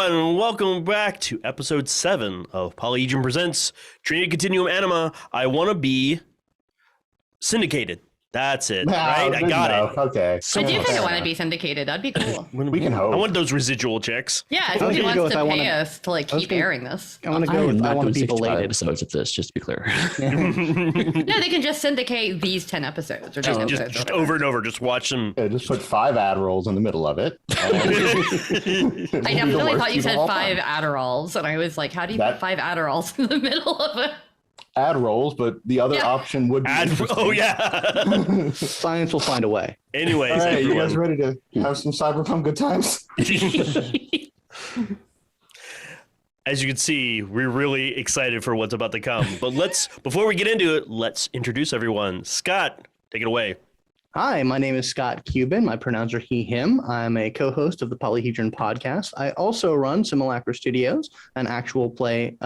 everyone, welcome back to episode 7 of Polyhedron presents Trinity Continuum Anima. I want to be syndicated. That's it, right? I got it. Okay. I do kind of want to be syndicated. That'd be cool. We can hope. I want those residual checks. Yeah, if somebody wants to pay us to like keep airing this. I want to go with I want to be belated episodes of this, just to be clear. No, they can just syndicate these 10 episodes. Or just over and over, just watch them. Yeah, just put 5 Adderalls in the middle of it. I definitely thought you said 5 Adderalls, and I was like, how do you put 5 Adderalls in the middle of it? Adderalls, but the other option would be oh yeah. Science will find a way. Anyways, all right, you guys ready to have some cyberpunk good times? As you can see, we're really excited for what's about to come. But before we get into it, let's introduce everyone. Scott, take it away. Hi, my name is Scott Kuban. My pronouns are he, him. I'm a co-host of the Polyhedron podcast. I also run Simulacra Studios, an actual play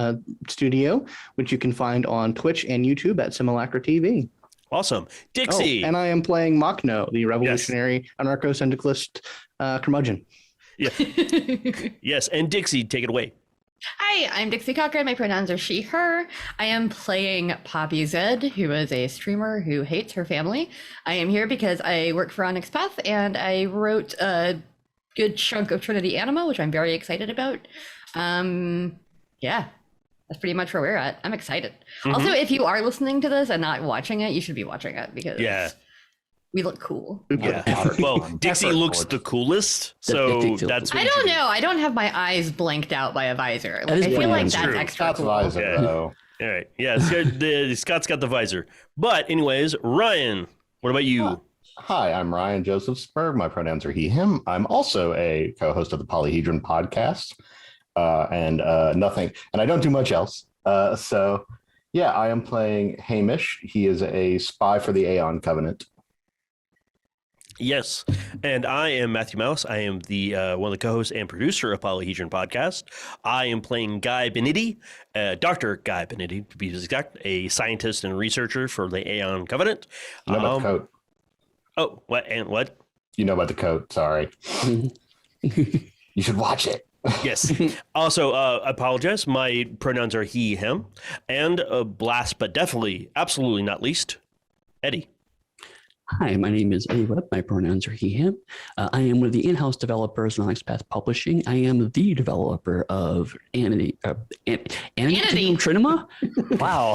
studio, which you can find on Twitch and YouTube at Simulacra TV. Awesome. Dixie. Oh, and I am playing Makhno, the revolutionary anarcho-syndicalist curmudgeon. Yeah. Yes, and Dixie, take it away. Hi, I'm Dixie Cochran. My pronouns are she, her. I am playing Poppy Zed, who is a streamer who hates her family. I am here because I work for Onyx Path and I wrote a good chunk of Trinity Anima, which I'm very excited about. Yeah, that's pretty much where we're at. I'm excited. Mm-hmm. Also, if you are listening to this and not watching it, you should be watching it because we look cool. Yeah. Well, Dixie looks the coolest, so that's. I don't know. I don't have my eyes blanked out by a visor. Like, I feel like that's extra cool. Visor, though. All right. Yeah. Scott's got the visor. But anyways, Ryan, what about you? Hi, I'm Ryan Jofesberg. My pronouns are he, him. I'm also a co-host of the Polyhedron podcast, and nothing. And I don't do much else. So, yeah, I am playing Hamish. He is a spy for the Aeon Covenant. Yes, and I am Matthew Mouse. I am the one of the co-hosts and producer of Polyhedron podcast. I am playing Guy Bennitti, Dr. Guy Bennitti, to be exact, a scientist and researcher for the Aeon Covenant. You know about the coat. Oh, what? And what? You know about the coat, sorry. You should watch it. Yes. Also, I apologize. My pronouns are he, him. And last but definitely, absolutely not least, Eddy. Hi, my name is Eddy Webb. My pronouns are he, him. I am one of the in-house developers of Onyx Path Publishing. I am the developer of Anima. Trinima? Wow.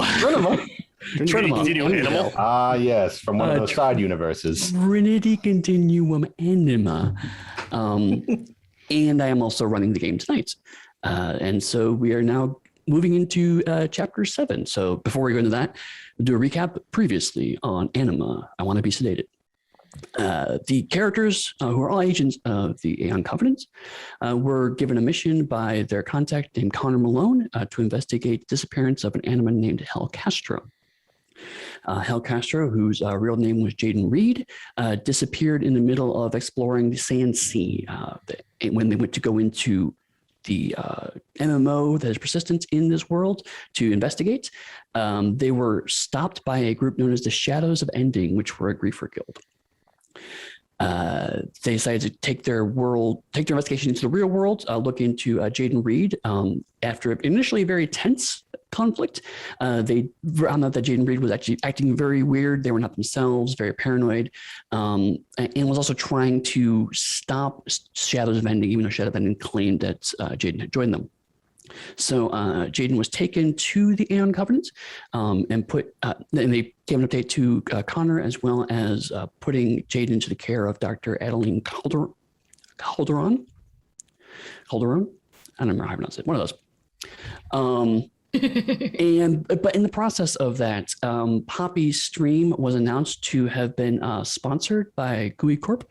Trinima. Ah, yes, from one of those side universes. Trinity Continuum Anima. And I am also running the game tonight. And so we are now moving into chapter 7. So before we go into that, we'll do a recap previously on Anima. I want to be sedated. The characters, who are all agents of the Aeon Covenant, were given a mission by their contact named Connor Malone to investigate the disappearance of an Anima named Hell Castro. Hell Castro, whose real name was Jaden Reed, disappeared in the middle of exploring the Sand Sea when they went to go into the MMO that is persistent in this world to investigate. They were stopped by a group known as the Shadows of Ending, which were a griefer guild. They decided to take their investigation into the real world, look into Jaden Reed. After initially a very tense conflict, they found out that Jaden Reed was actually acting very weird. They were not themselves, very paranoid, and was also trying to stop Shadows of Ending, even though Shadows of Ending claimed that Jaden had joined them. So Jaden was taken to the Aeon Covenant and put, and they gave an update to Connor, as well as putting Jaden into the care of Dr. Adeline Calderon. I don't remember how to pronounce it. One of those. But in the process of that, Poppy's stream was announced to have been sponsored by GUI Corp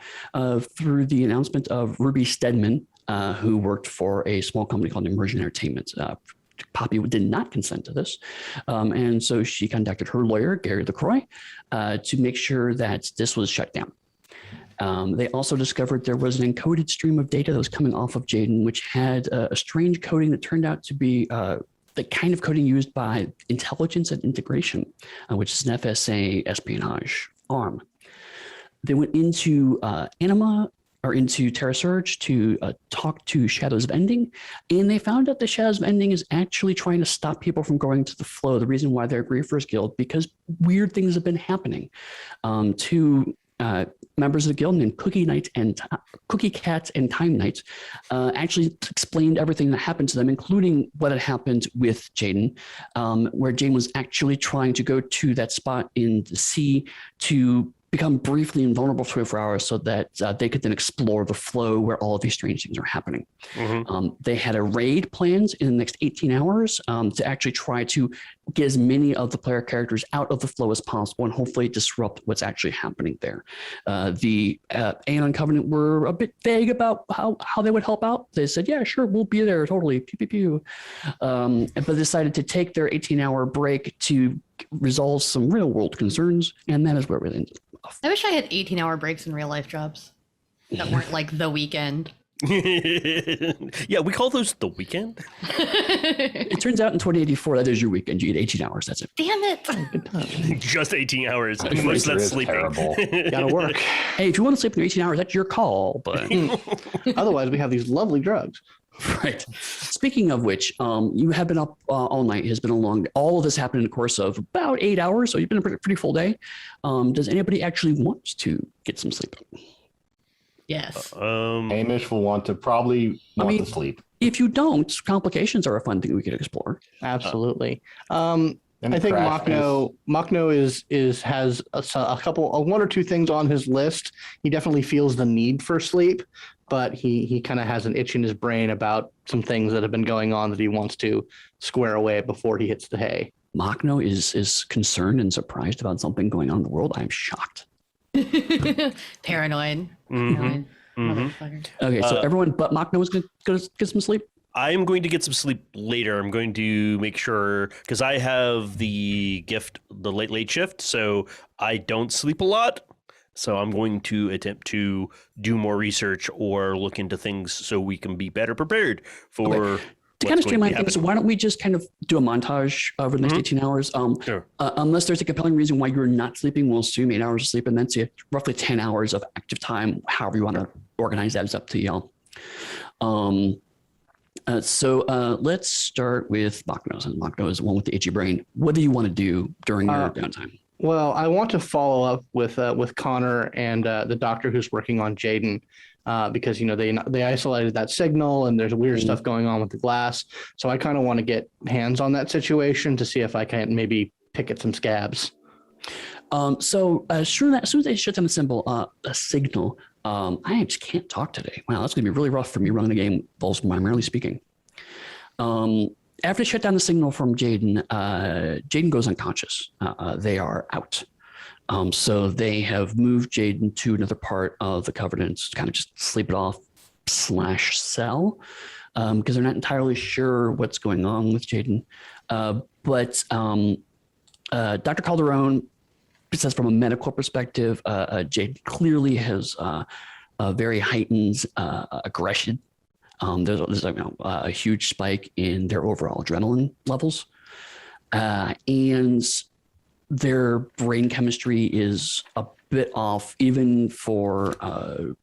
through the announcement of Ruby Stedman, who worked for a small company called Immersion Entertainment. Poppy did not consent to this. And so she contacted her lawyer, Gary LaCroix, to make sure that this was shut down. They also discovered there was an encoded stream of data that was coming off of Jaden, which had a strange coding that turned out to be the kind of coding used by intelligence and integration, which is an FSA espionage arm. They went into Anima are into Terra Surge to talk to Shadows of Ending, and they found out the Shadows of Ending is actually trying to stop people from going to the flow. The reason why they're Griefers Guild, because weird things have been happening to members of the guild named Cookie Knights and Cookie Cats and Time Knights. Actually explained everything that happened to them, including what had happened with Jaden, where Jaden was actually trying to go to that spot in the sea to become briefly invulnerable for 24 hours so that they could then explore the flow where all of these strange things are happening. They had a raid planned in the next 18 hours to actually try to get as many of the player characters out of the flow as possible and hopefully disrupt what's actually happening there. The Aeon Covenant were a bit vague about how they would help out. They said, yeah, sure, we'll be there, totally, pew, pew, pew. But decided to take their 18-hour break to resolve some real world concerns, and that is where it ended off. I wish I had 18-hour breaks in real life jobs that weren't like the weekend. Yeah, we call those the weekend. It turns out in 2084 that is your weekend. You get 18 hours. That's it. Damn it! Good time. Just 18 hours. Winter Most of that's is sleeping. terrible. Gotta work. Hey, if you want to sleep in your 18 hours, that's your call. But Otherwise, we have these lovely drugs. right. Speaking of which, you have been up all night. It has been a long. All of this happened in the course of about 8 hours. So you've been a pretty full day. Does anybody actually want to get some sleep? Yes. Hamish will want to to sleep. If you don't, complications are a fun thing we could explore. Absolutely. And I think crash Makhno has a couple, one or two things on his list. He definitely feels the need for sleep, but he kind of has an itch in his brain about some things that have been going on that he wants to square away before he hits the hay. Makhno is concerned and surprised about something going on in the world. I'm shocked. Paranoid. Mhm. Motherfucker. Okay, so everyone but Makhno is going to get some sleep. I'm going to get some sleep later. I'm going to make sure, because I have the gift, the late shift, so I don't sleep a lot. So I'm going to attempt to do more research or look into things so we can be better prepared for. Okay. To kind of streamline things, why don't we just kind of do a montage over the next 18 hours? Sure. Unless there's a compelling reason why you're not sleeping, we'll assume 8 hours of sleep and then see roughly 10 hours of active time. However you want to organize that is up to y'all. So let's start with Makhno. And Makhno is the one with the itchy brain. What do you want to do during your downtime? Well, I want to follow up with Connor and the doctor who's working on Jaden. Because they isolated that signal and there's weird stuff going on with the glass. So I kind of want to get hands on that situation to see if I can maybe pick at some scabs. So as soon as they shut down the signal, I just can't talk today. Wow, that's gonna be really rough for me running a game while primarily speaking. After they shut down the signal from Jaden, Jaden goes unconscious. They are out. So they have moved Jaden to another part of the Covenant to kind of just sleep it off / sell because they're not entirely sure what's going on with Jaden. But Dr. Calderon says from a medical perspective, Jaden clearly has a very heightened aggression. There's a huge spike in their overall adrenaline levels. And their brain chemistry is a bit off, even for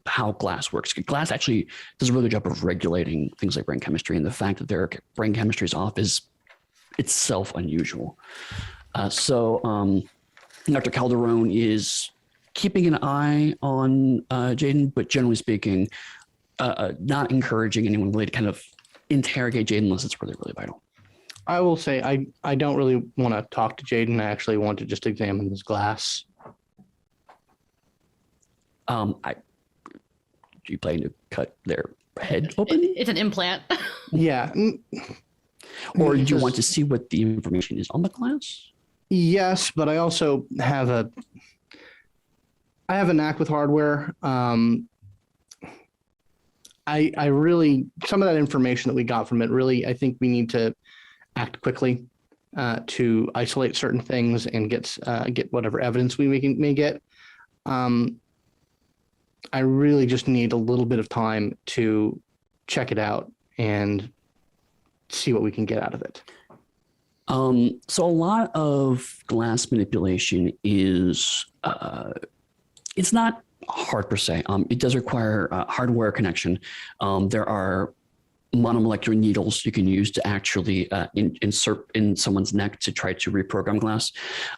how glass works. Glass actually does a really good job of regulating things like brain chemistry, and the fact that their brain chemistry is off is itself unusual. So Dr. Calderon is keeping an eye on Jaden, but generally speaking, not encouraging anyone really to kind of interrogate Jaden unless it's really, really vital. I will say I don't really want to talk to Jaden. I actually want to just examine this glass. Do you plan to cut their head open? It's an implant. Yeah. Or do you want to see what the information is on the glass? Yes, but I also have a knack with hardware. I really, some of that information that we got from it, really, I think we need to act quickly to isolate certain things and get whatever evidence we may get. I really just need a little bit of time to check it out and see what we can get out of it. So a lot of glass manipulation is it's not hard per se. It does require hardware connection. There are monomolecular needles you can use to actually insert in someone's neck to try to reprogram glass,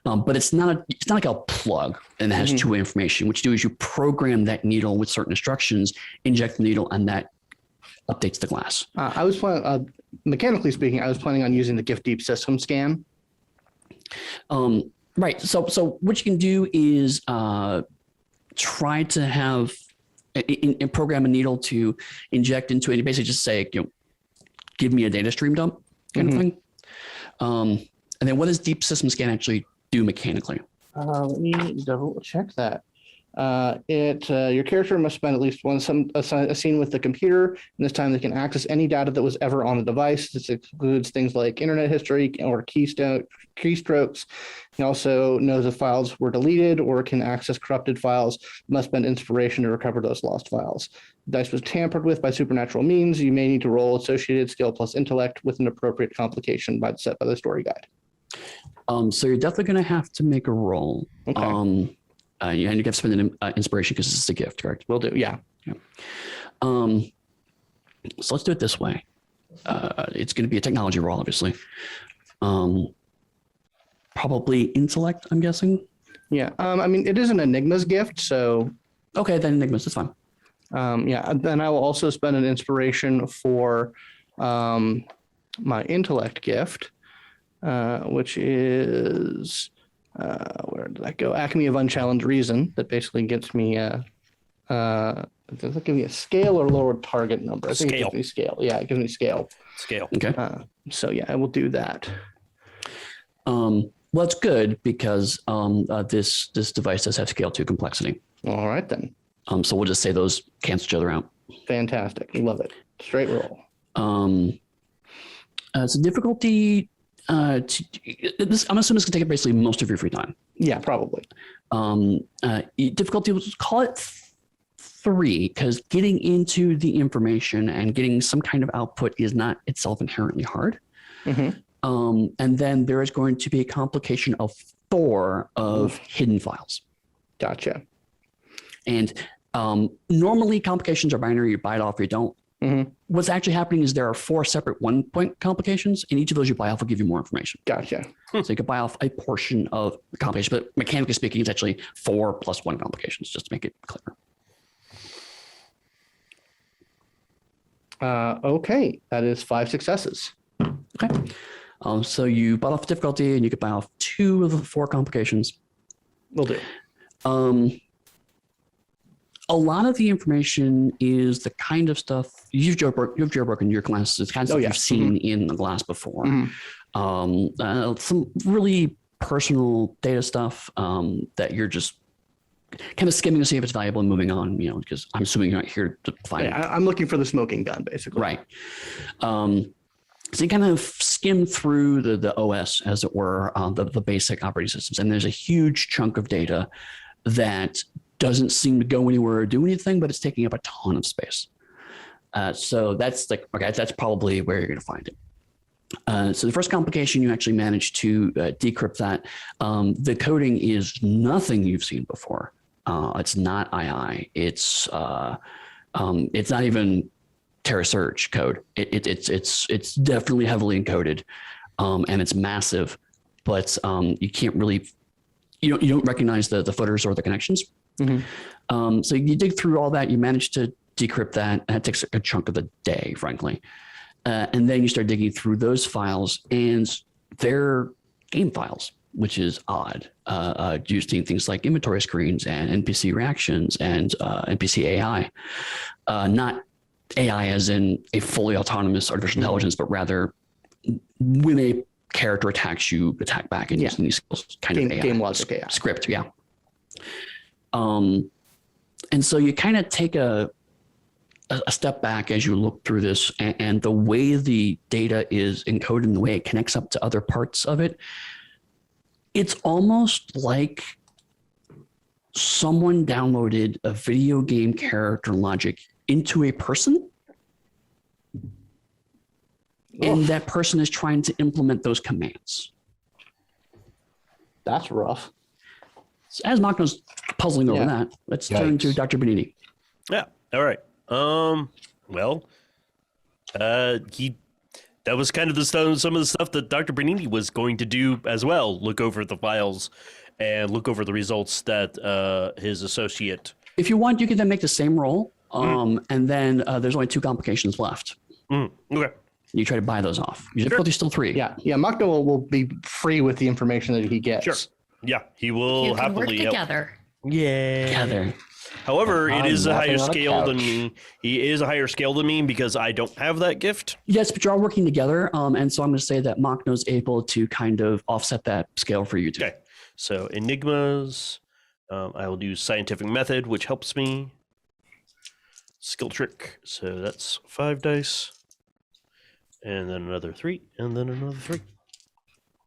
but it's not like a plug and it has two-way information. What you do is you program that needle with certain instructions, inject the needle, and that updates the glass. I was planning, mechanically speaking, I was planning on using the Gift Deep system scan. Right. So what you can do is try to have and program a needle to inject into it. You basically just say, give me a data stream dump kind of thing. And then what does deep system scan actually do mechanically? Let me double check that. Your character must spend at least a scene with the computer, and this time they can access any data that was ever on the device. This includes things like internet history or keystrokes. He also knows if files were deleted or can access corrupted files. Must spend inspiration to recover those lost files. The dice was tampered with by supernatural means. You may need to roll associated skill plus intellect with an appropriate complication set by the story guide. So you're definitely going to have to make a roll. Okay. And you have to spend an inspiration because this is a gift, correct? Will do. Yeah. So let's do it this way. It's going to be a technology roll, obviously. Probably intellect, I'm guessing. Yeah. I mean, it is an Enigma's gift, so. Okay, then Enigmas, that's fine. Yeah. Then I will also spend an inspiration for my intellect gift, which is. Where did that go? Acme of Unchallenged Reason. That basically gets me does it give me a scale or lower target number? I think Scale. it gives me scale. Yeah, it gives me scale. Scale. Okay. So yeah, I will do that. Well, it's good because this device does have scale to complexity. All right then. So we'll just say those cancel each other out. Fantastic. Love it. Straight roll. So difficulty. I'm assuming it's going to take up basically most of your free time. Yeah, probably. Difficulty, let's call it 3, because getting into the information and getting some kind of output is not itself inherently hard. And then there is going to be a complication of 4 of hidden files. Gotcha. And normally complications are binary. You buy it off or you don't. What's actually happening is there are 4 separate 1-point complications, and each of those you buy off will give you more information. Gotcha. So you can buy off a portion of the complication, but mechanically speaking, it's actually 4 plus 1 complications, just to make it clear. Okay, that is 5 successes. Okay. So you bought off difficulty, and you could buy off 2 of the 4 complications. Will do. A lot of the information is the kind of stuff you've jailbroken your classes. It's kind of stuff you've seen in the glass before. Some really personal data stuff that you're just kind of skimming to see if it's valuable and moving on. Because I'm assuming you're not here to find. Yeah, I'm looking for the smoking gun, basically. Right. So you kind of skim through the OS, as it were, the basic operating systems, and there's a huge chunk of data that doesn't seem to go anywhere or do anything, but it's taking up a ton of space. So that's that's probably where you're going to find it. So the first complication, you actually managed to decrypt that. The coding is nothing you've seen before. It's not II. It's not even TerraSurge code. It's definitely heavily encoded, and it's massive. But you can't really you don't recognize the footers or the connections. So you dig through all that, you manage to decrypt that, and it takes a chunk of the day, frankly. And then you start digging through those files, and they're game files, which is odd. Using things like inventory screens and NPC reactions and NPC AI. Not AI as in a fully autonomous artificial intelligence, but rather when a character attacks you, attack back and using these skills, kind of AI. Game logic AI. Script, yeah. And so you kind of take a step back as you look through this, and the way the data is encoded and the way it connects up to other parts of it, it's almost like someone downloaded a video game character logic into a person, and that person is trying to implement those commands. That's rough. So as Makhno's puzzling over Yeah. that, let's turn to Yikes. Dr. Bennitti. Yeah. All right. Well, that was kind of some of the stuff that Dr. Bennitti was going to do as well. Look over the files and look over the results that his associate. If you want, you can then make the same roll. And then there's only 2 complications left. Okay. You try to buy those off. Your difficulty's still 3. Yeah, Makhno will be free with the information that he gets. Sure. Yeah, he will You can work happily help. together. Yeah. Together. However, it I'm is a napping higher on a scale than couch. me. He is a higher scale than me because I don't have that gift. Yes, but you're all working together. And so I'm going to say that Makhno's able to kind of offset that scale for you two. Okay. So enigmas. I will do scientific method, which helps me. Skill trick. So that's 5 dice. And then another 3. And then another 3.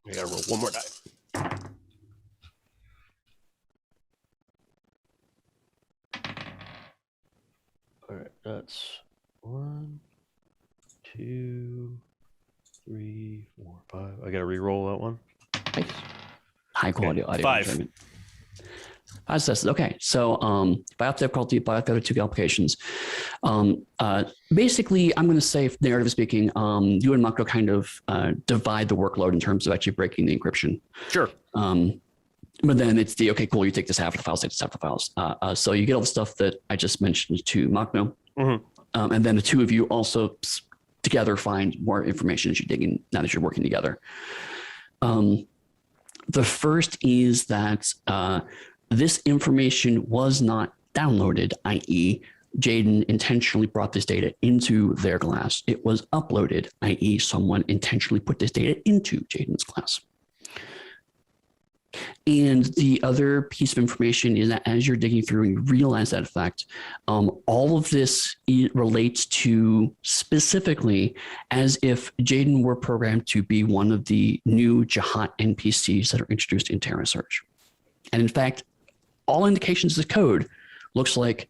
I gotta roll one more die. All right, that's 1, 2, 3, 4, 5. I gotta re-roll that one. Nice. High quality audio. 5. enjoyment. Okay, so by difficulty, by the other 2 applications, basically, I'm going to say, narrative speaking, you and Makhno kind of divide the workload in terms of actually breaking the encryption. Sure. But then it's okay, cool, you take this half of the files, take this half of the files. So you get all the stuff that I just mentioned to Makhno. And then the 2 of you also together find more information as you dig in, now that you're working together. The first is that this information was not downloaded, i.e., Jaden intentionally brought this data into their glass. It was uploaded, i.e., someone intentionally put this data into Jaden's glass. And the other piece of information is that as you're digging through and you realize that fact, all of this relates to specifically as if Jaden were programmed to be one of the new Jahat NPCs that are introduced in Terra Search. And in fact, all indications of the code looks like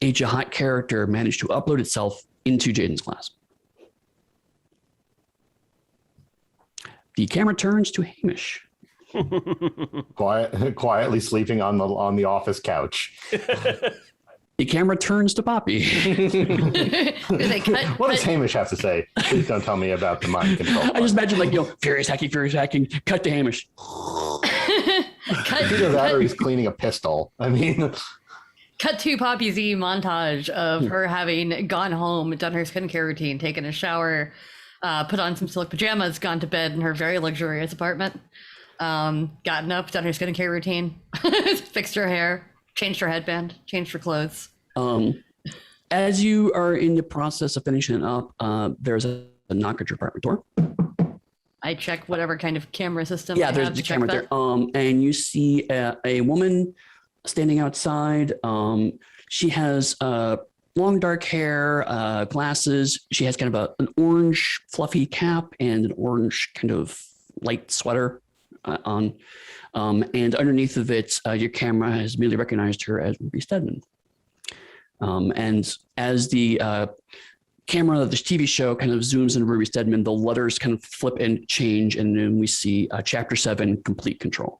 a Jahat character managed to upload itself into Jaden's class. The camera turns to Hamish. Quietly sleeping on the office couch. The camera turns to Poppy. What does Hamish have to say? Please don't tell me about the mind control. I just imagine furious hacking, cut to Hamish. Either that or he's cleaning a pistol. I mean, Cut to Poppy Z montage of her having gone home, done her skincare routine, taken a shower, put on some silk pajamas, gone to bed in her very luxurious apartment, gotten up, done her skincare routine, fixed her hair, changed her headband, changed her clothes. As you are in the process of finishing it up, there's a knock at your apartment door. I check whatever kind of camera system. Yeah, I there's have the to check camera that. there. And you see a woman standing outside. She has long dark hair, glasses. She has kind of an orange fluffy cap and an orange kind of light sweater on. And underneath of it, your camera has immediately recognized her as Ruby Stedman. And as the camera of this TV show kind of zooms into Ruby Stedman, the letters kind of flip and change, and then we see Chapter 7, Complete Control.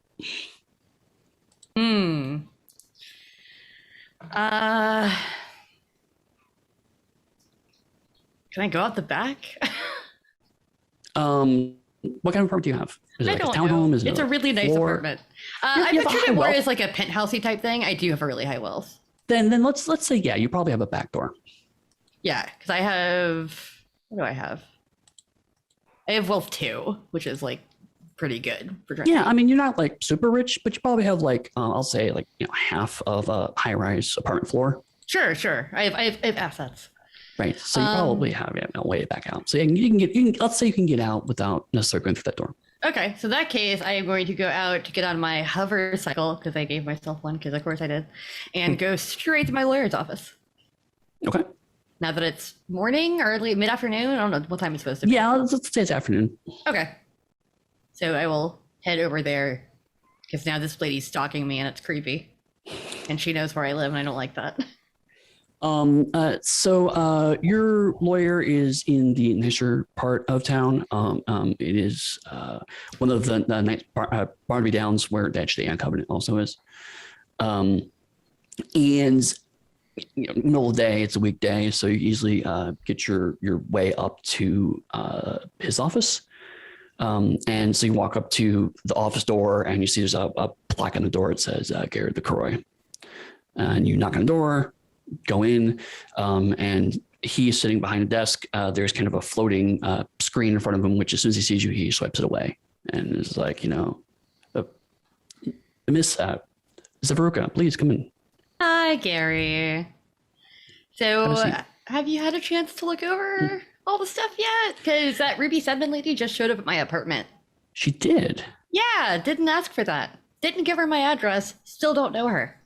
Can I go out the back? What kind of apartment do you have? Is it I like a don't townhome? know. Is it It's a really nice floor? apartment. You I have a pictured high it more wealth. as like a penthousey type thing. I do have a really high wealth. Then let's say yeah, you probably have a back door. Yeah, because I have. What do I have? I have wealth 2, which is like pretty good for drinking. Yeah, I mean you're not like super rich, but you probably have like I'll say like half of a high-rise apartment floor. Sure. I have assets. Right. So you probably have a way back out. So you can get let's say you can get out without necessarily going through that door. Okay, so in that case, I am going to go out to get on my hover cycle because I gave myself one because of course I did, and go straight to my lawyer's office. Okay. Now that it's morning, early, mid-afternoon, I don't know what time it's supposed to be. Yeah, let's say it's afternoon. Okay. So I will head over there because now this lady's stalking me and it's creepy. And she knows where I live and I don't like that. Your lawyer is in the nicer part of town. It is one of the nice Barnaby Downs where actually Ann Covenant also is. And middle of the day, it's a weekday, so you easily get your way up to his office. And so you walk up to the office door and you see there's a plaque on the door. It says Gary LaCroix. And you knock on the door, go in, and he's sitting behind a desk. There's kind of a floating screen in front of him, which as soon as he sees you, he swipes it away. And is like, Miss Zavaruka, please come in. Hi, Gary. So, have you had a chance to look over all the stuff yet? Because that Ruby Sedman lady just showed up at my apartment. She did? Yeah, didn't ask for that. Didn't give her my address. Still don't know her.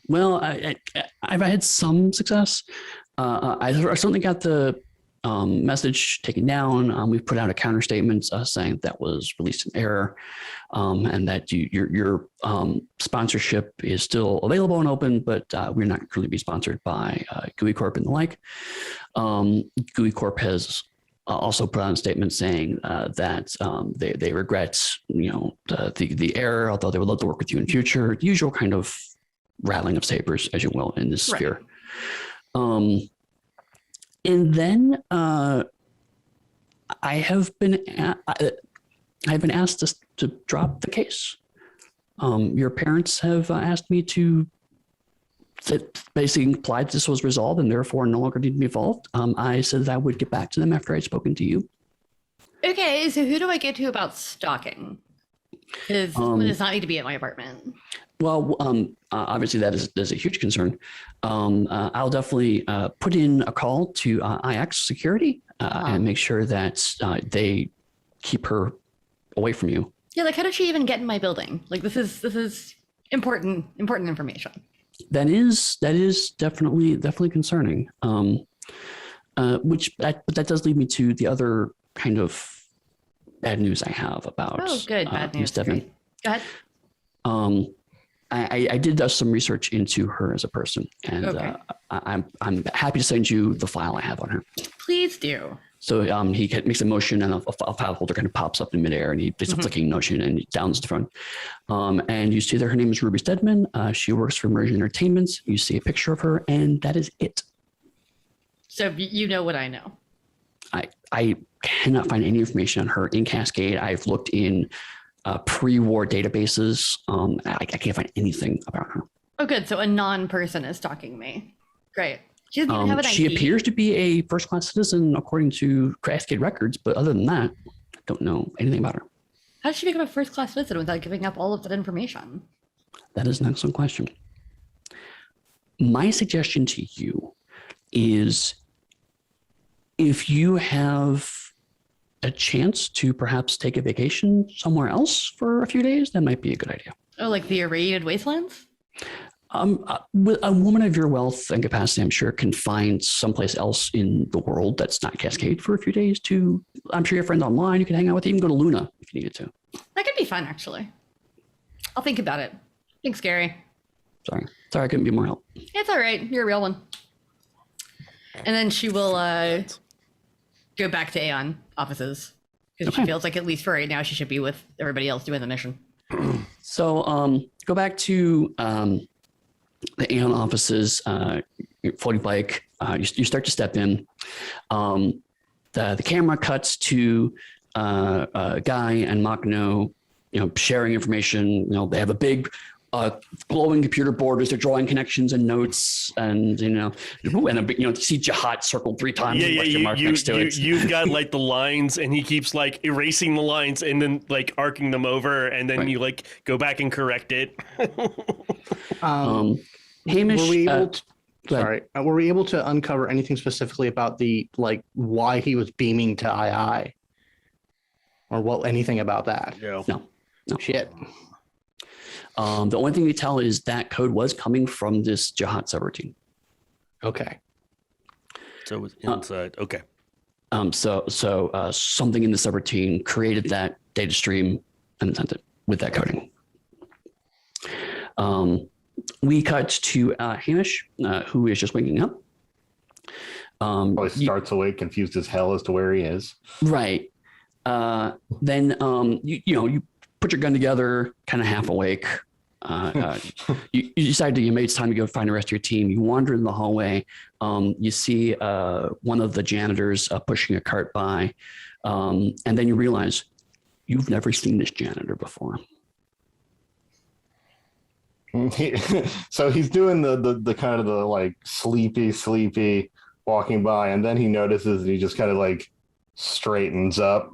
Well, I've had some success. I certainly got the message taken down. We've put out a counter statement saying that was released in error, and that your sponsorship is still available and open, but we're not currently be sponsored by GUI Corp and the like. GUI Corp has also put out a statement saying that they regret the error, although they would love to work with you in future. The usual kind of rattling of sabers, as you will, in this sphere. And then I have been asked to drop the case. Your parents have asked me to basically imply this was resolved and therefore no longer need to be involved. I said that I would get back to them after I'd spoken to you. Okay, so who do I get to about stalking? Because someone does not need to be at my apartment. Well, obviously that is a huge concern. I'll definitely put in a call to IX security and make sure that they keep her away from you. Yeah, like how did she even get in my building? Like this is important information. That is definitely concerning. But that does lead me to the other kind of bad news I have about. Oh, good, bad news. Go ahead. I did some research into her as a person, and okay. I'm happy to send you the file I have on her. Please do. So he makes a motion, and a file holder kind of pops up in midair, and he does a flicking motion, and he downs the front. And you see that her name is Ruby Stedman. She works for Immersion Entertainment. You see a picture of her, and that is it. So you know what I know. I cannot find any information on her in Cascade. I've looked in pre-war databases. I can't find anything about her. Oh, good. So a non-person is stalking me. Great. She doesn't even have an ID. She appears to be a first-class citizen according to Cascade records, but other than that, I don't know anything about her. How did she become a first-class citizen without giving up all of that information? That is an excellent question. My suggestion to you is if you have a chance to perhaps take a vacation somewhere else for a few days, that might be a good idea. Oh, like the irradiated wastelands? A woman of your wealth and capacity, I'm sure, can find someplace else in the world that's not Cascade for a few days to, I'm sure your friends online, you can hang out with, even go to Luna if you needed to. That could be fun, actually. I'll think about it. Thanks, Gary. Sorry, I couldn't be more help. It's all right. You're a real one. And then she will go back to Aeon offices because she feels like at least for right now she should be with everybody else doing the mission. So go back to the Aeon offices, floating bike. You start to step in. The camera cuts to Guy and Makhno, sharing information. They have a big glowing computer board as they're drawing connections and notes, and see Jahat circled 3 times. Next to it. You've got like the lines, and he keeps like erasing the lines and then like arcing them over, and then you like go back and correct it. Hamish, were we able to uncover anything specifically about the why he was beaming to II, or anything about that? No. Shit. The only thing we tell is that code was coming from this Jahat subroutine. Okay. So it was inside. Okay. So something in the subroutine created that data stream and sent it with that coding. we cut to Hamish, who is just waking up. Probably starts awake, confused as hell as to where he is. Right. Then you put your gun together, kind of half awake. You decide that it's time to go find the rest of your team. You wander in the hallway. You see one of the janitors pushing a cart by, and then you realize you've never seen this janitor before. So he's doing the kind of the like sleepy walking by, and then he notices and he just kind of like straightens up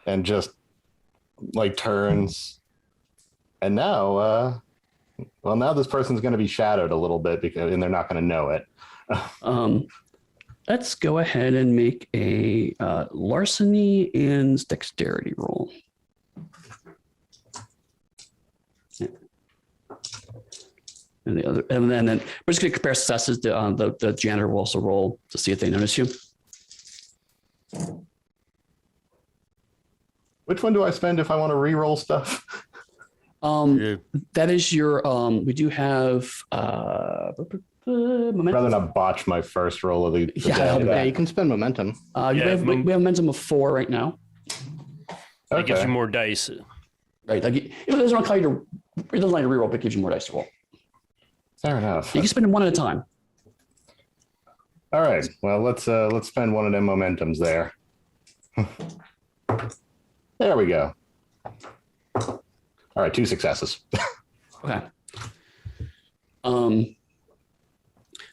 and just like turns. And now now this person's going to be shadowed a little bit and they're not going to know it. Let's go ahead and make a larceny and dexterity roll. And then we're just going to compare successes. The janitor will also roll to see if they notice you. Which one do I spend if I want to re-roll stuff? That is your. We do have. Momentum. Rather not botch my first roll of the day. Yeah, you can spend momentum. We have momentum of 4 right now. That gives you more dice. Right. Like, it doesn't call you to. It doesn't like to reroll, but it gives you more dice to roll. Fair enough. You can spend them one at a time. All right. Well, let's spend one of them momentums there. There we go. All right, 2 successes. Okay.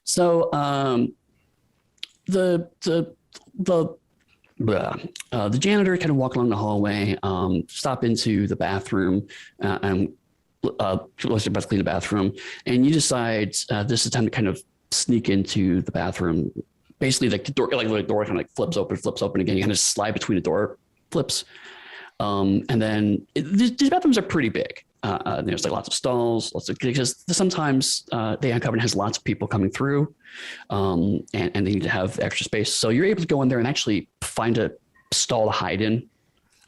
So the janitor kind of walk along the hallway, stop into the bathroom, and close about to clean the bathroom, and you decide this is time to kind of sneak into the bathroom. Basically, like the door kind of like flips open again. You kind of slide between the door flips, and then these bathrooms are pretty big. There's like lots of stalls, because sometimes the Cochran has lots of people coming through, and they need to have extra space. So you're able to go in there and actually find a stall to hide in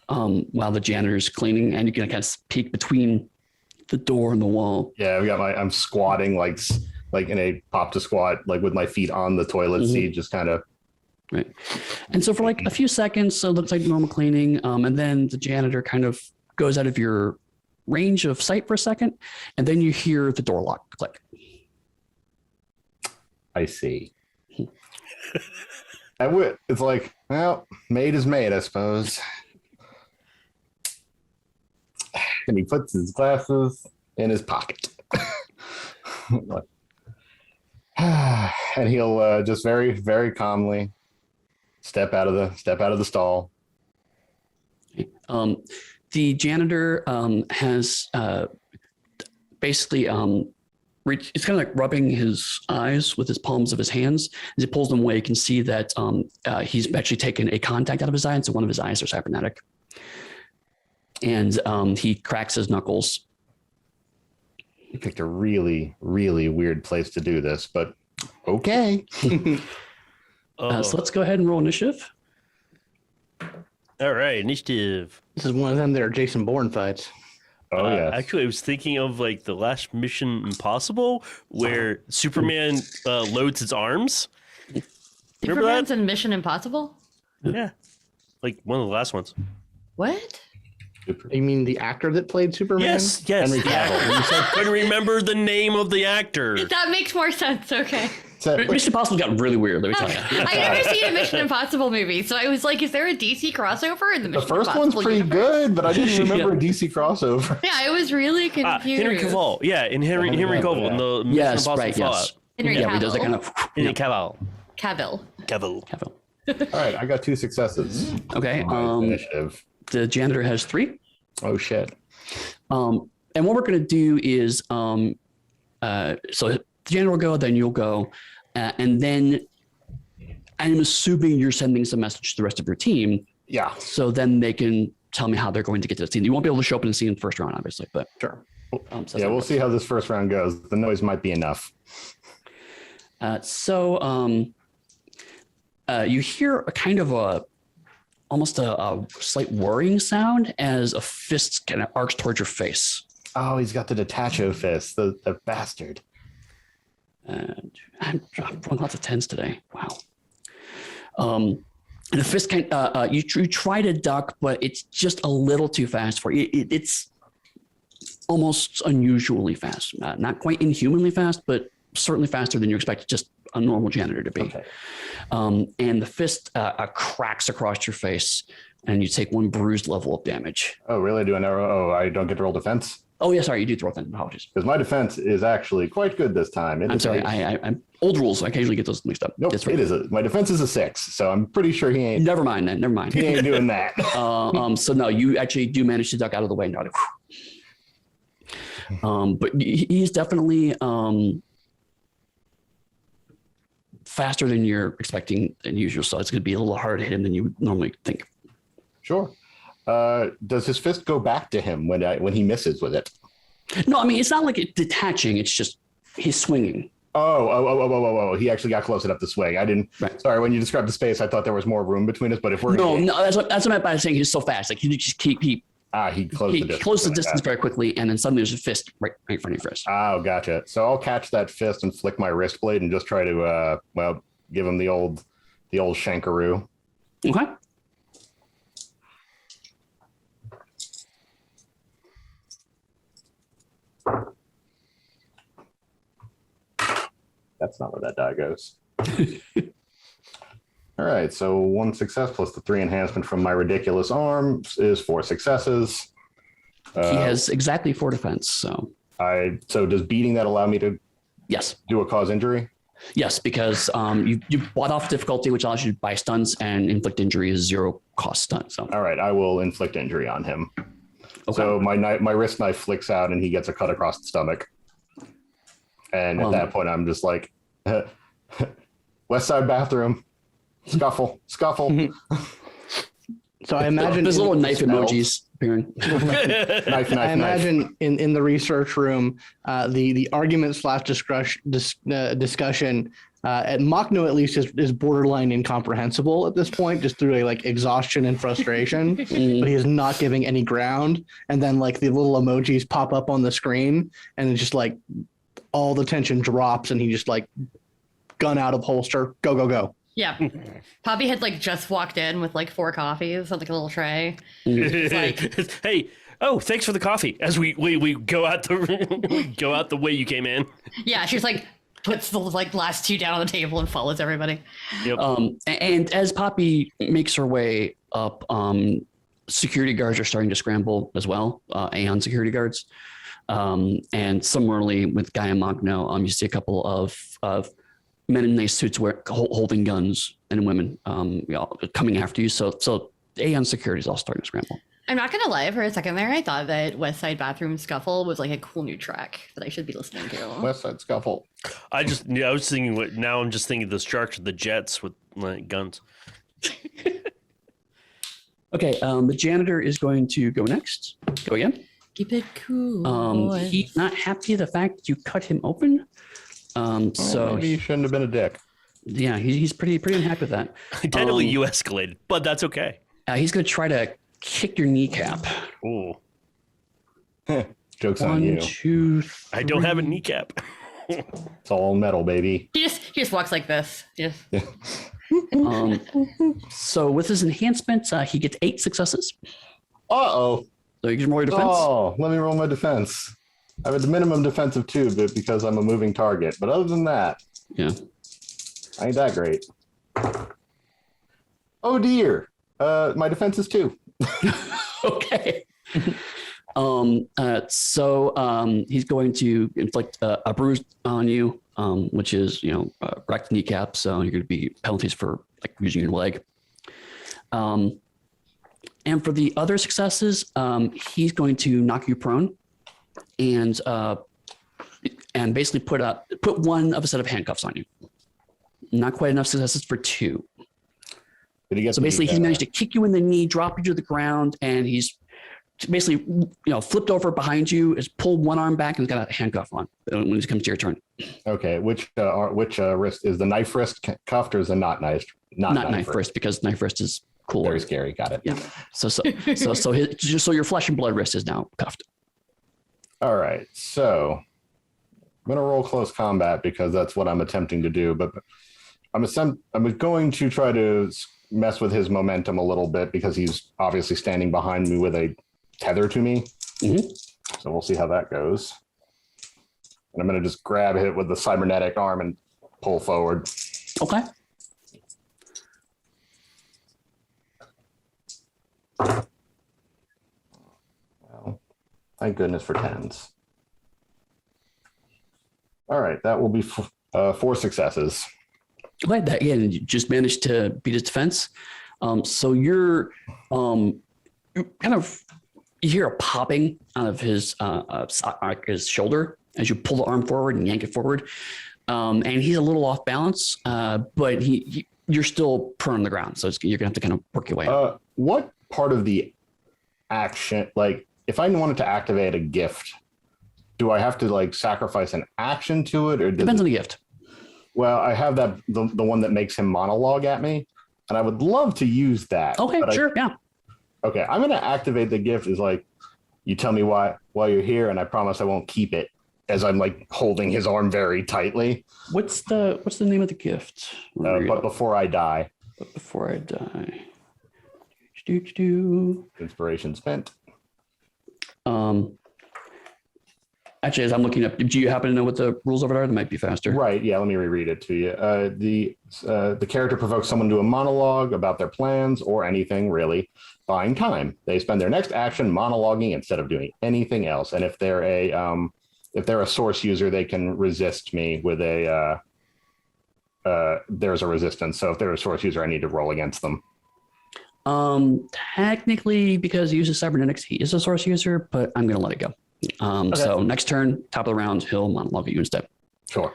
while the janitor's cleaning, and you can kind of peek between the door and the wall. Yeah, I'm squatting like in a pop to squat, like with my feet on the toilet seat, just kind of. Right. And so for like a few seconds, it looks like normal cleaning, and then the janitor kind of goes out of your range of sight for a second, and then you hear the door lock click. I see. It's like, well, made is made, I suppose. And he puts his glasses in his pocket. And he'll just very, very calmly step out of the stall. The janitor has basically it's kind of like rubbing his eyes with his palms of his hands. As he pulls them away, you can see that he's actually taken a contact out of his eye, and so one of his eyes are cybernetic. And he cracks his knuckles. You picked a really, really weird place to do this, but okay. So let's go ahead and roll initiative. All right, initiative. This is one of them that are Jason Bourne fights. Oh yeah. Actually, I was thinking of like the last Mission Impossible, where Superman loads his arms. Remember Superman's that? in Mission Impossible? Yeah, like one of the last ones. What? You mean the actor that played Superman? Yes. Henry Cavill. I couldn't remember the name of the actor. That makes more sense. Okay. Mission Impossible got really weird, let me tell you. I've never seen a Mission Impossible movie, so I was like, is there a DC crossover in the Mission The first Impossible one's pretty universe? good, but I didn't remember a DC crossover. Yeah, I was really confused. Henry Cavill. Yeah, in Henry Cavill in the Mission Yes, Impossible right, Fallout. yes. Henry Yeah, he does that kind of. Henry Cavill. Cavill. All right, I got 2 successes. Okay. Initiative. The janitor has 3. Oh shit. And what we're going to do is, so the janitor will go, then you'll go, and then I'm assuming you're sending some message to the rest of your team. Yeah. So then they can tell me how they're going to get to the scene. You won't be able to show up in the scene in the first round, obviously, but Sure. so Yeah, we'll see how this first round goes. The noise might be enough. You hear a kind of almost a slight worrying sound as a fist kind of arcs towards your face. Oh, he's got the detacho fist, the bastard. I'm rolling lots of 10s today. Wow. And the fist can you try to duck, but it's just a little too fast for you. It's almost unusually fast. Not quite inhumanly fast, but certainly faster than you expect just a normal janitor to be. Okay. And the fist cracks across your face, and you take 1 bruised level of damage. Oh, really? I don't get to roll defense? Oh, yeah, sorry, you do throw them. Apologies. Because my defense is actually quite good this time. I'm sorry, I'm old rules. I occasionally get those mixed up. Nope, That's right. it is. My defense is a 6, so I'm pretty sure he ain't. Never mind then. Never mind. He ain't doing that. So no, you actually do manage to duck out of the way. Not but he's definitely faster than you're expecting than usual. So it's going to be a little harder to hit him than you would normally think. Sure. Does his fist go back to him when he misses with it? No, I mean, it's not like it's detaching. It's just he's swinging. Oh. He actually got close enough to swing. I didn't. Right. Sorry, when you described the space, I thought there was more room between us. But if we're no, that's what I meant by saying he's so fast. Like he just he closed the distance very quickly, and then suddenly there's a fist right in front of your fist. Oh, gotcha. So I'll catch that fist and flick my wrist blade and just try to give him the old shankaroo. Okay. That's not where that die goes. All right, so 1 success plus the 3 enhancement from my ridiculous arm is 4 successes. He has exactly 4 defense. So does beating that allow me to do a cause injury? Yes, because you bought off difficulty, which allows you to buy stuns, and inflict injury is 0 cost stun. So all right, I will inflict injury on him. Okay. So my wrist knife flicks out and he gets a cut across the stomach. And at that point, I'm just like, West Side bathroom, scuffle. So I imagine there's little knife emojis appearing. I imagine in the research room, the argument / discussion at Makhno at least is borderline incomprehensible at this point, just through like exhaustion and frustration. But he is not giving any ground. And then like the little emojis pop up on the screen, and it's just like all the tension drops, and he just like gun out of holster, go. Yeah. Poppy had like just walked in with like 4 coffees on like a little tray. It's like, hey, thanks for the coffee. As we go out the way you came in. Yeah, she's like puts the like last 2 down on the table and follows everybody. Yep. And as Poppy makes her way up, security guards are starting to scramble as well. Aeon security guards. And similarly with Guy and Makhno, you see a couple of men in nice suits holding guns, and women coming after you. So Aeon security is all starting to scramble. I'm not gonna lie, for a second there, I thought that West Side Bathroom Scuffle was like a cool new track that I should be listening to. West Side Scuffle. I was thinking. Now I'm just thinking the Sharks of the Jets with like guns. Okay, the janitor is going to go next. Go again. Keep it cool. He's not happy the fact that you cut him open. So maybe you shouldn't have been a dick. Yeah, he's pretty unhappy with that. Technically, you escalated, but that's okay. He's going to try to kick your kneecap. Ooh. Joke's 1, on you. 2, 3. I don't have a kneecap. It's all metal, baby. He just walks like this. Yes. So with his enhancements, he gets 8 successes. Uh-oh. So you can roll your defense. Oh, let me roll my defense. I have a minimum defense of 2, but because I'm a moving target. But other than that, yeah, ain't that great. Oh dear. My defense is 2. Okay. So he's going to inflict a bruise on you, which is wrecked kneecap. So you're going to be penalties for like using your leg. And for the other successes, he's going to knock you prone, and basically put 1 of a set of handcuffs on you. Not quite enough successes for 2. So basically, he managed to kick you in the knee, drop you to the ground, and he's basically flipped over behind you, has pulled 1 arm back, and has got a handcuff on when it comes to your turn. Okay, which wrist is the knife wrist cuffed, or is the not knife? Not knife wrist, because knife wrist is cooler. Very scary. Got it. Yeah. So your flesh and blood wrist is now cuffed. All right, so I'm gonna roll close combat because that's what I'm attempting to do. But I'm going to try to mess with his momentum a little bit because he's obviously standing behind me with a tether to me. Mm-hmm. So we'll see how that goes. And I'm gonna just grab it with the cybernetic arm and pull forward. Okay. Well, thank goodness for tens. All right, that will be 4 successes. Okay, that again, you just managed to beat his defense. So you're kind of you hear a popping out of his shoulder as you pull the arm forward and yank it forward, and he's a little off balance, but you're still prone on the ground, so you're gonna have to kind of work your way up. What part of the action, like if I wanted to activate a gift, do I have to like sacrifice an action to it, or Depends on the gift. Well, I have that the one that makes him monologue at me, and I would love to use that. Okay, sure, yeah. Okay, I'm going to activate the gift. Is like, you tell me why you're here, and I promise I won't keep it. As I'm like holding his arm very tightly. What's the name of the gift? But before I die. But before I die. Inspiration spent. Actually, as I'm looking up, do you happen to know what the rules over there? That might be faster. Right. Yeah. Let me reread it to you. The character provokes someone to a monologue about their plans or anything really, buying time. They spend their next action monologuing instead of doing anything else. And if they're a source user, they can resist me with a. There's a resistance. So if they're a source user, I need to roll against them. Technically, because he uses cybernetics, he is a source user, but I'm going to let it go. Okay. So next turn, top of the round, he'll monologue at you instead. Sure.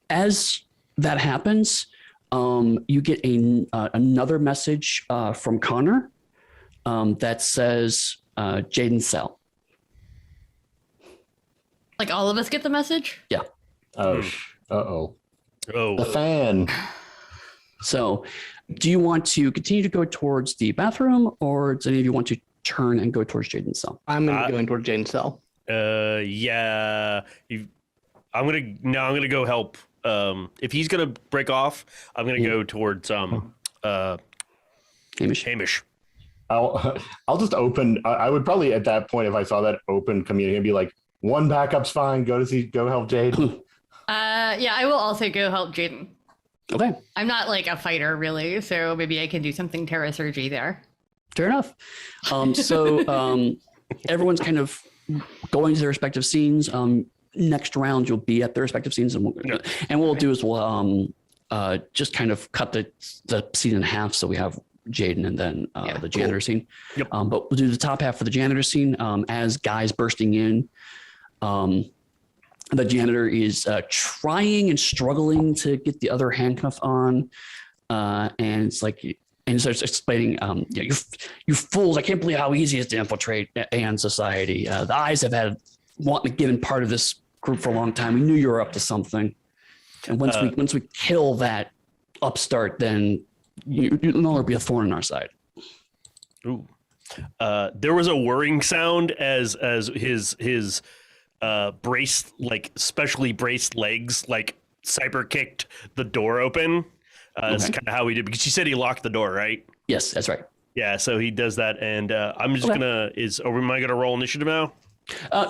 As that happens, you get another message from Connor that says Jaden's cell. Like all of us get the message? Yeah. Oh. Oh. The fan. So do you want to continue to go towards the bathroom, or does any of you want to turn and go towards Jaden's cell? I'm going to be going towards Jaden's cell. Yeah. I'm gonna go help. If he's gonna break off, I'm gonna go towards Hamish. I'll just open. I would probably at that point, if I saw that open community, and be like, one backup's fine. Go help Jaden. Yeah, I will also go help Jaden. Okay. I'm not like a fighter really, so maybe I can do something terra surgery there. Fair enough. So everyone's kind of going to their respective scenes. Next round, you'll be at their respective scenes, and what we'll do is we'll just kind of cut the scene in half, so we have Jaden and then the janitor scene. Yep. But we'll do the top half for the janitor scene as guys bursting in. The janitor is trying and struggling to get the other handcuff on, and it's like. And he starts explaining, you fools, I can't believe how easy it is to infiltrate AN society. The eyes have given part of this group for a long time. We knew you were up to something. And once we kill that upstart, then you'll no longer be a thorn in our side. Ooh. There was a whirring sound as his braced, like specially braced legs, like cyber kicked the door open. That's kind of how we did, because you said he locked the door, right? Yes, that's right. Yeah, so he does that, and I'm just am I gonna roll initiative now?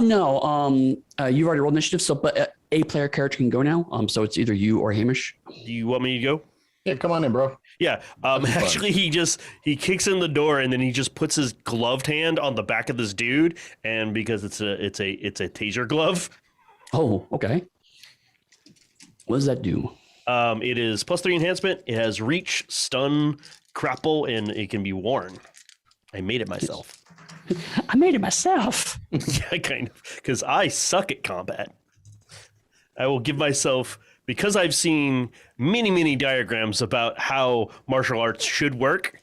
No, you've already rolled initiative, but a player character can go now. So it's either you or Hamish. Do you want me to go? Yeah, come on in, bro. Yeah. Actually, he kicks in the door, and then he just puts his gloved hand on the back of this dude, and because it's a taser glove. Oh, okay. What does that do? It is +3 enhancement. It has reach, stun, grapple, and it can be worn. I made it myself. I made it myself. Yeah, kind of, because I suck at combat. I will give myself, because I've seen many diagrams about how martial arts should work.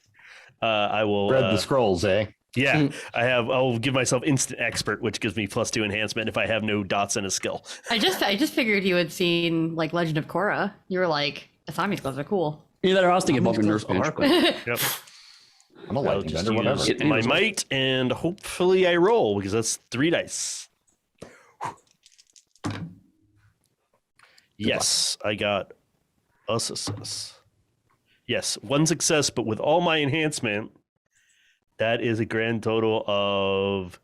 I will read the scrolls, eh? Yeah, I'll give myself instant expert, which gives me +2 enhancement if I have no dots in a skill. I just figured you had seen like Legend of Korra. You were like, Asami's gloves are cool. Yeah, I was thinking Vulcan Nurse Pinch. Yep. I'm a I'll lightning just bender, whatever. use my might, and hopefully I roll, because that's 3 dice. Yes, I got a success. Yes, 1 success, but with all my enhancement, that is a grand total of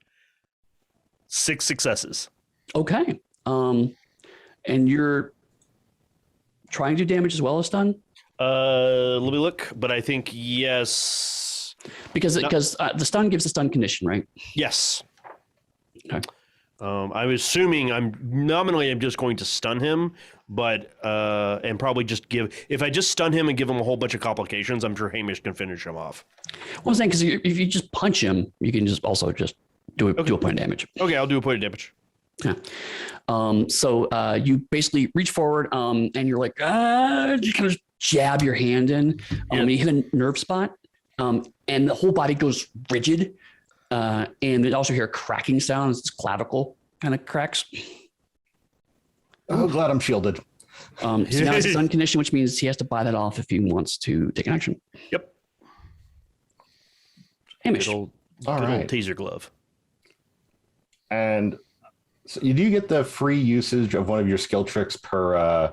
6 successes. Okay. And you're trying to do damage as well as stun? Let me look, but I think yes. Because the stun gives a stun condition, right? Yes. Okay. I'm assuming I'm just going to stun him, but and probably just if I just stun him and give him a whole bunch of complications, I'm sure Hamish can finich him off. Well, I'm saying because if you just punch him, you can just also just do a point of damage. Okay, I'll do a point of damage. Yeah. So you basically reach forward and you're like, you kind of jab your hand in. You hit a nerve spot, and the whole body goes rigid. And you also hear a cracking sound as its clavicle kind of cracks. Oh, glad I'm shielded. So now it's a stun condition, which means he has to buy that off if he wants to take an action. Yep. Hamish. Good old right. taser glove. And so do you get the free usage of one of your skill tricks per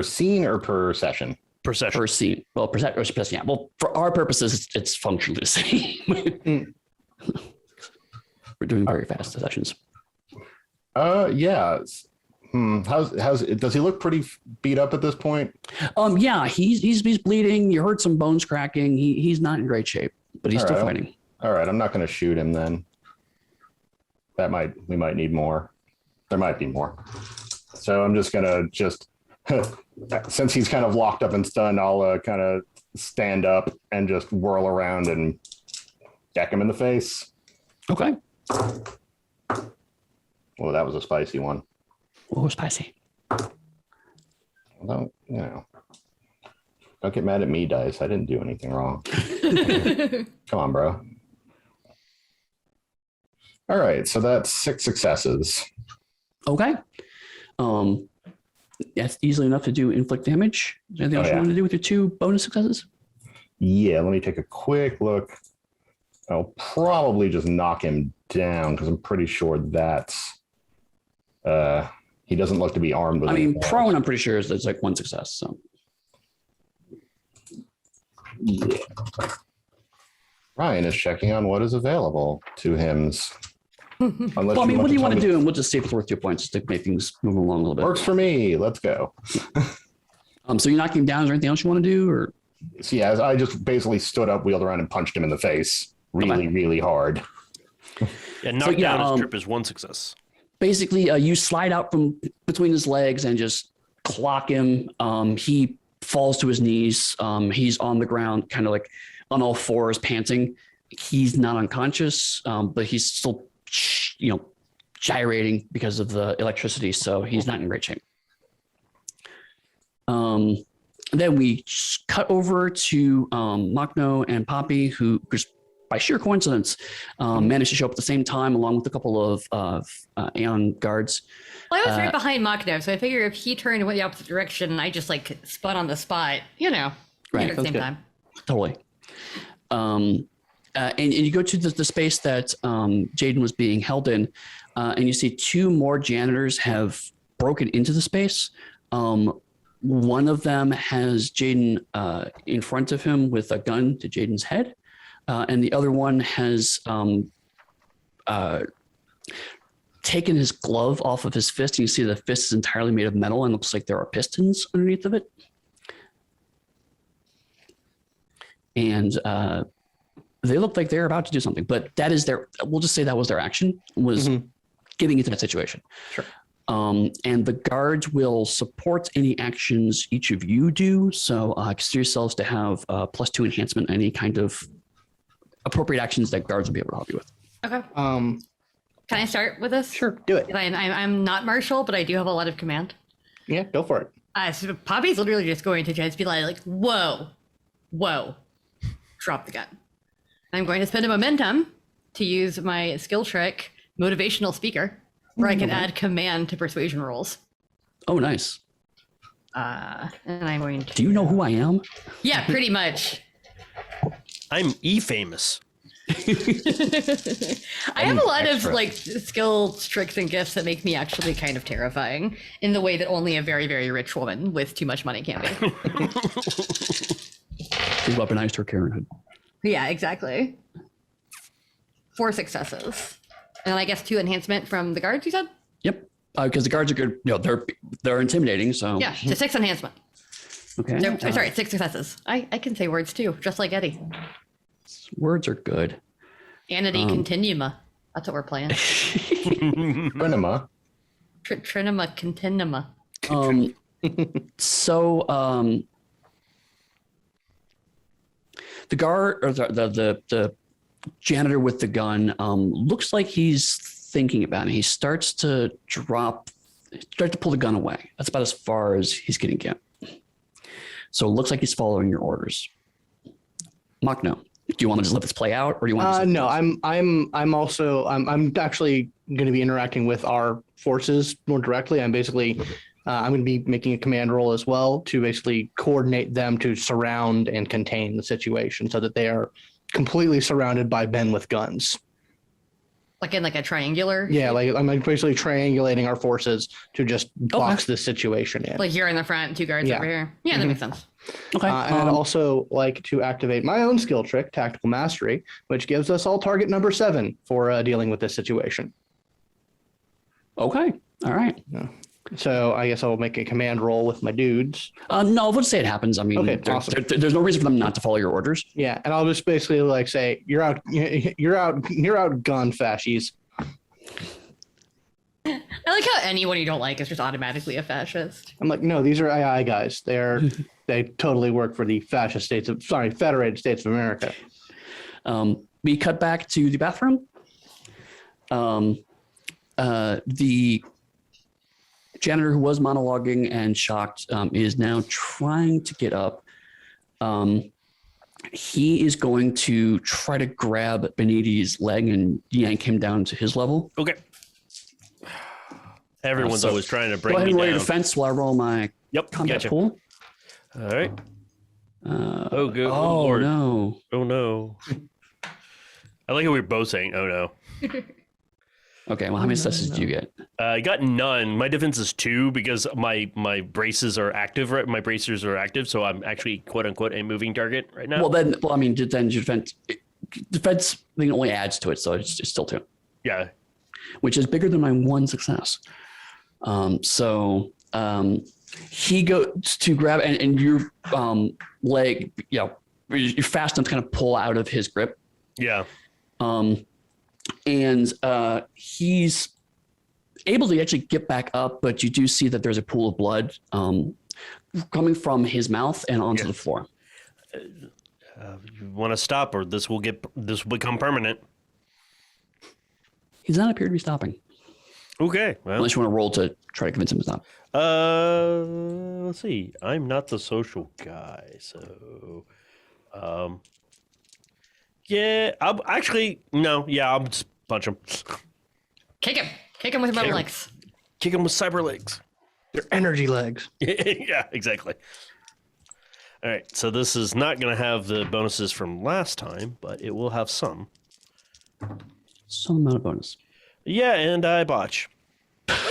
scene or per session? Per session. Per scene. Well, per session, yeah. Well, for our purposes, it's functionally the same. We're doing very fast sessions. Yeah. How's does he look pretty beat up at this point? Yeah, he's bleeding. You heard some bones cracking. He's not in great shape, but he's still fighting. All right, I'm not going to shoot him then. We might need more. There might be more. So I'm just gonna since he's kind of locked up and stunned, I'll kind of stand up and just whirl around and deck him in the face. Okay. Well, that was a spicy one. Oh, spicy. Well, don't get mad at me, dice. I didn't do anything wrong. Come on, bro. All right, so that's 6 successes. Okay. That's easily enough to do inflict damage. Is there anything else you want to do with your 2 bonus successes? Yeah, let me take a quick look. I'll probably just knock him down because I'm pretty sure that's he doesn't look to be armed with prone, I'm pretty sure is like 1 success. So yeah. Ryan is checking on what is available to him. What do you want to do? And we'll just see if it's worth 2 points to make things move along a little bit. Works for me. Let's go. So you're knocking him down. Is there anything else you want to do? Or so yeah, I just basically stood up, wheeled around, and punched him in the face really hard. Yeah, knock down his trip is 1 success. Basically, you slide out from between his legs and just clock him. He falls to his knees. He's on the ground, kind of like on all fours, panting. He's not unconscious, but he's still, gyrating because of the electricity. So he's not in great shape. Then we cut over to Makhno and Poppy, who just by sheer coincidence managed to show up at the same time, along with a couple of Aeon guards. Well, I was right behind Makhno, so I figure if he turned and went the opposite direction, and I just spun on the spot, right at the same time. Totally. And you go to the space that Jaden was being held in, and you see 2 more janitors have broken into the space. One of them has Jaden in front of him with a gun to Jaden's head, and the other one has taken his glove off of his fist. And you see the fist is entirely made of metal and looks like there are pistons underneath of it. And they look like they're about to do something, but that is we'll just say that was their action, was getting into that situation. Sure. And the guards will support any actions each of you do. So consider yourselves to have +2 enhancement, any kind of appropriate actions that guards will be able to help you with. Okay. Can I start with this? Sure, do it. I'm not martial, but I do have a lot of command. Yeah, go for it. So Poppy's literally just going to just be like, whoa, drop the gun. I'm going to spend a momentum to use my skill trick, motivational speaker, where I can add command to persuasion rolls. Oh, nice. And I'm going to... Do you know who I am? Yeah, pretty much. I'm famous. I have a lot of like skills, tricks, and gifts that make me actually kind of terrifying in the way that only a very, very rich woman with too much money can be. She's weaponized her Karenhood. Yeah, exactly. 4 successes. And I guess 2 enhancement from the guards, you said? Yep. Because the guards are good. You know, they're intimidating. So Yeah, to 6 enhancement. Okay. No, sorry, 6 successes. I can say words too, just like Eddy. Words are good. Trinity Continuum. That's what we're playing. Anima. Trinity Continuum. So the guard or the janitor with the gun looks like he's thinking about it. He starts to pull the gun away. That's about as far as he's getting get. So it looks like he's following your orders. Makhno, do you want to just let this play out, or do you want to? No, I'm also actually going to be interacting with our forces more directly. I'm basically I'm going to be making a command roll as well to basically coordinate them to surround and contain the situation so that they are completely surrounded by men with guns. Like in like a triangular? Yeah, like I'm basically triangulating our forces to just box this situation in. Like you're in the front, 2 guards over here. Yeah, that makes sense. Okay. And I'd also like to activate my own skill trick, Tactical Mastery, which gives us all target number 7 for dealing with this situation. Okay. All right. So I guess I'll make a command roll with my dudes. No, let's say it happens. I mean, Okay, awesome. there's no reason for them not to follow your orders. Yeah, and I'll just basically like say, "You're out, gun fascies." I like how anyone you don't like is just automatically a fascist. I'm like, no, these are AI guys. They totally work for the Federated States of America. We cut back to the bathroom. The janitor who was monologuing and shocked is now trying to get up. He is going to try to grab Bennitti's leg and yank him down to his level. Okay. Everyone's always trying to bring Go ahead me and roll your down. defense while I roll my combat gotcha. pool. All right. Oh, good. Oh, Lord. no. Oh, no. I like how we were both saying, oh, no. Okay, well, how many successes did you get? I got none. My defense is 2 because my braces are active. Right, my bracers are active, so I'm actually quote unquote a moving target right now. Then your defense thing only adds to it, so it's still 2, Yeah. which is bigger than my 1 success. He goes to grab and your leg, you're fast enough to kind of pull out of his grip. Yeah. And he's able to actually get back up, but you do see that there's a pool of blood coming from his mouth and onto the floor. You want to stop, or this will become permanent. He's not appeared to be stopping. Okay. Well, Unless you want to roll to try to convince him to stop. let's see. I'm not the social guy, so yeah. I'll actually no. Yeah, I'll just punch him. Kick him with your metal legs. Kick him with cyber legs. They're energy legs. Yeah, exactly. All right, so this is not going to have the bonuses from last time, but it will have some. Some amount of bonus. Yeah, and I botch.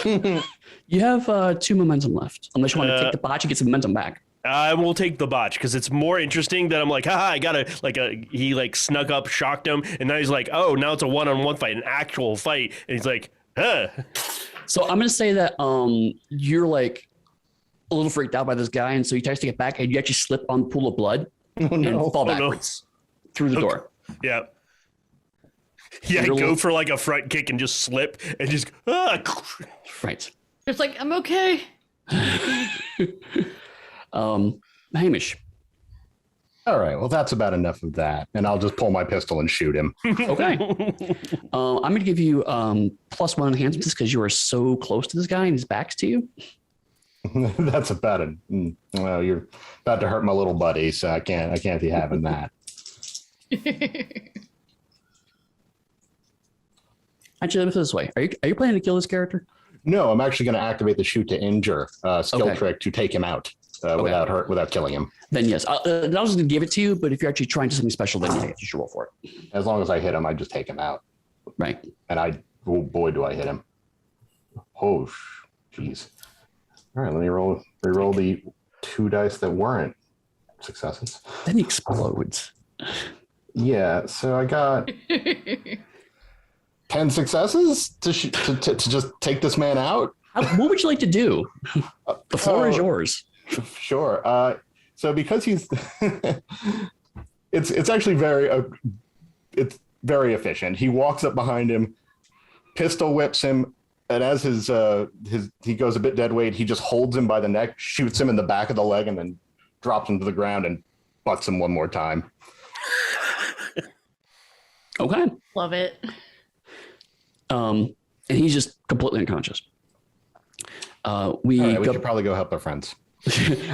You have 2 momentum left. Unless you want to take the botch and get some momentum back. I will take the botch because it's more interesting that I'm like, haha, I got he snuck up, shocked him, and now he's like, oh, now it's a one-on-one fight, an actual fight, and he's like, huh. So I'm going to say that you're like a little freaked out by this guy, and so he tries to get back, and you actually slip on the pool of blood and fall backwards through the door. Yeah. Yeah, go for like a front kick and just slip and just Right. It's like, I'm okay. Hamish. All right, well, that's about enough of that. And I'll just pull my pistol and shoot him. Okay. I'm going to give you +1 enhancement just because you are so close to this guy and his back's to you. That's about it. Well, you're about to hurt my little buddy, so I can't be having that. Actually, let me put it this way. Are you planning to kill this character? No, I'm actually going to activate the shoot to injure skill trick to take him out. without killing him. Then yes, I was just gonna give it to you. But if you're actually trying to do something special, then yeah, you should roll for it. As long as I hit him, I just take him out. Right. And oh boy, do I hit him. Oh, jeez. All right, let me re-roll the 2 dice that weren't successes. Then he explodes. Yeah, so I got 10 successes to just take this man out. What would you like to do? The floor is yours. Sure. So because he's, it's actually it's very efficient. He walks up behind him, pistol whips him, and as he goes a bit dead weight, he just holds him by the neck, shoots him in the back of the leg, and then drops him to the ground and butts him one more time. Okay. Love it. And he's just completely unconscious. We should probably go help our friends.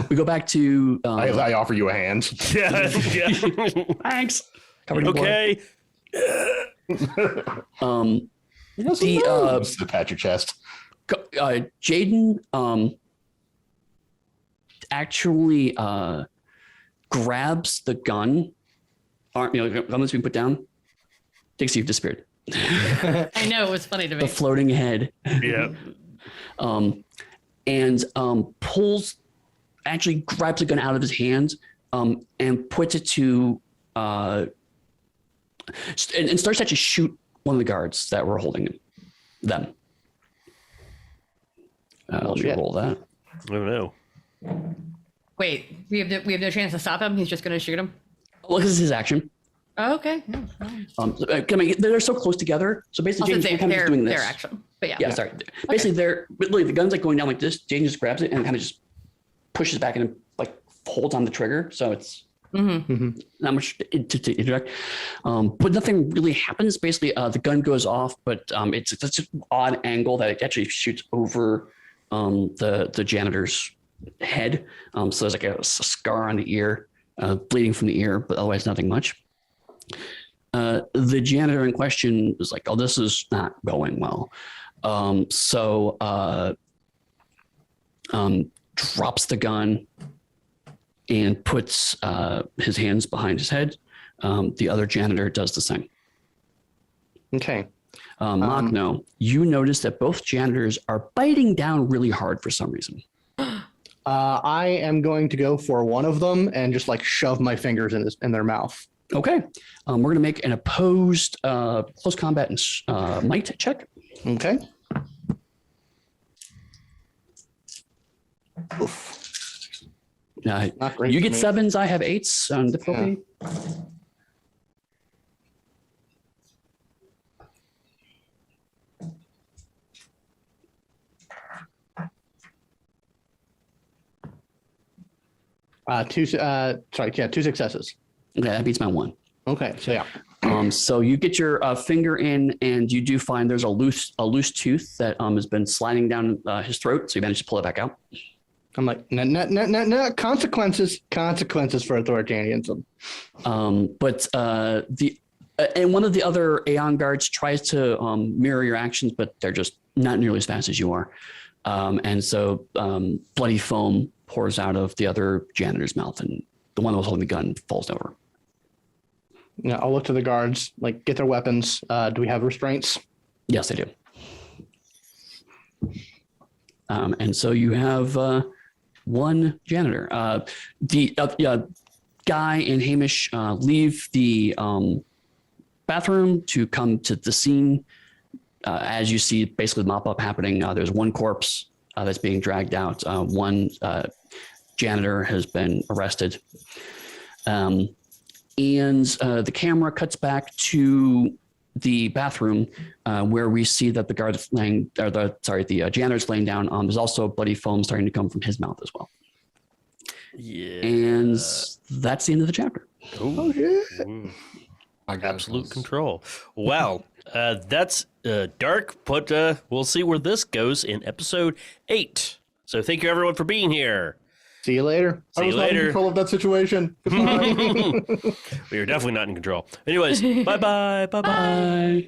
we go back to. I offer you a hand. Yeah. Thanks. Okay. To pat your chest. Jaden actually grabs the gun. Gun that's being put down. Dixie, you've disappeared. I know, it was funny to me. The floating head. Yeah. And grabs the gun out of his hand and puts it to and starts to actually shoot one of the guards that were holding them. Let me roll that. Oh no. Wait, we have no chance to stop him. He's just going to shoot him. Well, this is his action. Oh, okay. Yeah, They're so close together. So basically, Jaden's kind of just doing this. Their action. But yeah. Yeah, sorry. Basically, the gun's like going down like this. Jaden just grabs it and kind of just pushes back and like holds on the trigger. So it's not much to interact. But nothing really happens. Basically, the gun goes off, but it's such an odd angle that it actually shoots over the janitor's head. So there's like a scar on the ear, bleeding from the ear, but otherwise nothing much. The janitor in question is like, "Oh, this is not going well." So drops the gun and puts his hands behind his head. The other janitor does the same. Okay. Makhno, you notice that both janitors are biting down really hard for some reason. I am going to go for one of them and just like shove my fingers in their mouth. Okay. We're going to make an opposed close combat and might check. Okay. Oof. Not great You for get me. 7s. I have 8s on difficulty. Two successes. Okay, that beats my 1. Okay, so yeah. So you get your finger in, and you do find there's a loose tooth that has been sliding down his throat. So you manage to pull it back out. I'm like, no, consequences for authoritarianism. But and one of the other Aeon guards tries to mirror your actions, but they're just not nearly as fast as you are. And so bloody foam pours out of the other janitor's mouth, and the one that was holding the gun falls over. Yeah, I'll look to the guards, like get their weapons. Do we have restraints? Yes, they do. And so you have one janitor. The Guy and Hamish leave the bathroom to come to the scene. As you see, basically the mop up happening. There's one corpse that's being dragged out. One janitor has been arrested. And the camera cuts back to the bathroom where we see that the guard's laying, or the janitor's laying down. There's also bloody foam starting to come from his mouth as well. Yeah. And that's the end of the chapter. Oh shit! Absolute control. Wow. That's dark, but we'll see where this goes in episode 8. So thank you everyone for being here. See you later. See you Not in later. control of that situation. Goodbye. We are definitely not in control. Anyways, bye-bye. Bye-bye. Bye.